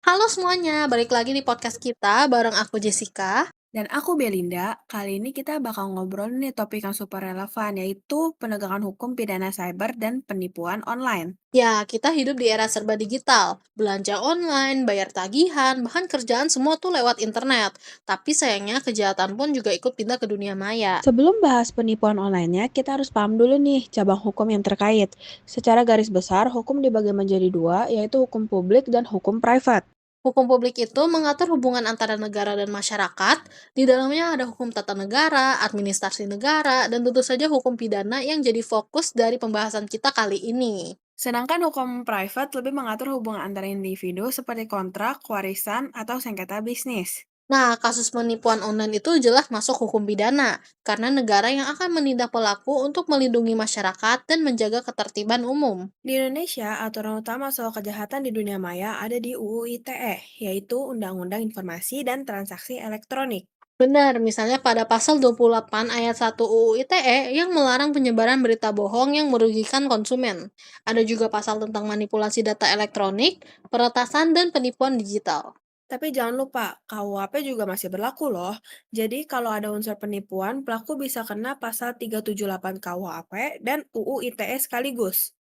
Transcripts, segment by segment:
Halo semuanya, balik lagi di podcast kita bareng aku Jessica. Dan aku Belinda, kali ini kita bakal ngobrol nih topik yang super relevan, yaitu penegakan hukum pidana cyber dan penipuan online. Ya, kita hidup di era serba digital. Belanja online, bayar tagihan, bahkan kerjaan semua tuh lewat internet. Tapi sayangnya kejahatan pun juga ikut pindah ke dunia maya. Sebelum bahas penipuan online-nya, kita harus paham dulu nih cabang hukum yang terkait. Secara garis besar, hukum dibagi menjadi dua, yaitu hukum publik dan hukum private. Hukum publik itu mengatur hubungan antara negara dan masyarakat. Di dalamnya ada hukum tata negara, administrasi negara, dan tentu saja hukum pidana yang jadi fokus dari pembahasan kita kali ini. Sedangkan hukum private lebih mengatur hubungan antara individu seperti kontrak, warisan, atau sengketa bisnis. Nah, kasus penipuan online itu jelas masuk hukum pidana, karena negara yang akan menindak pelaku untuk melindungi masyarakat dan menjaga ketertiban umum. Di Indonesia, aturan utama soal kejahatan di dunia maya ada di UU ITE, yaitu Undang-Undang Informasi dan Transaksi Elektronik. Benar, misalnya pada pasal 28 ayat 1 UU ITE yang melarang penyebaran berita bohong yang merugikan konsumen. Ada juga pasal tentang manipulasi data elektronik, peretasan, dan penipuan digital. Tapi jangan lupa, KUHP juga masih berlaku loh. Jadi kalau ada unsur penipuan, pelaku bisa kena pasal 378 KUHP dan UU ITE sekaligus.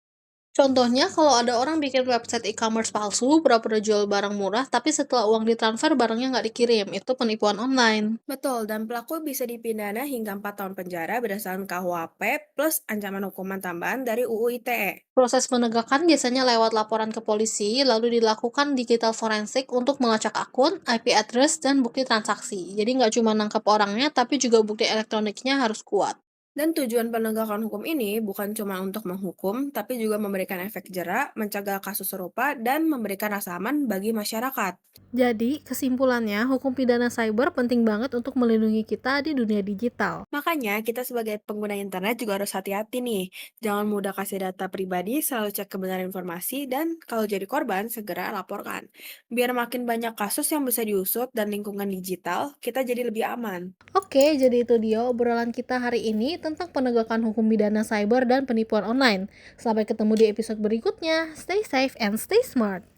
Contohnya, kalau ada orang bikin website e-commerce palsu, pura-pura jual barang murah, tapi setelah uang ditransfer barangnya nggak dikirim, itu penipuan online. Betul, dan pelaku bisa dipidana hingga 4 tahun penjara berdasarkan KUHP plus ancaman hukuman tambahan dari UU ITE. Proses penegakan biasanya lewat laporan ke polisi, lalu dilakukan digital forensik untuk melacak akun, IP address, dan bukti transaksi. Jadi nggak cuma nangkep orangnya, tapi juga bukti elektroniknya harus kuat. Dan tujuan penegakan hukum ini bukan cuma untuk menghukum, tapi juga memberikan efek jera, mencegah kasus serupa, dan memberikan rasa aman bagi masyarakat. Jadi, kesimpulannya, hukum pidana cyber penting banget untuk melindungi kita di dunia digital. Makanya, kita sebagai pengguna internet juga harus hati-hati nih. Jangan mudah kasih data pribadi, selalu cek kebenaran informasi, dan kalau jadi korban, segera laporkan. Biar makin banyak kasus yang bisa diusut dan lingkungan digital, kita jadi lebih aman. Oke, jadi itu dia obrolan kita hari ini tentang penegakan hukum pidana cyber dan penipuan online. Sampai ketemu di episode berikutnya. Stay safe and stay smart.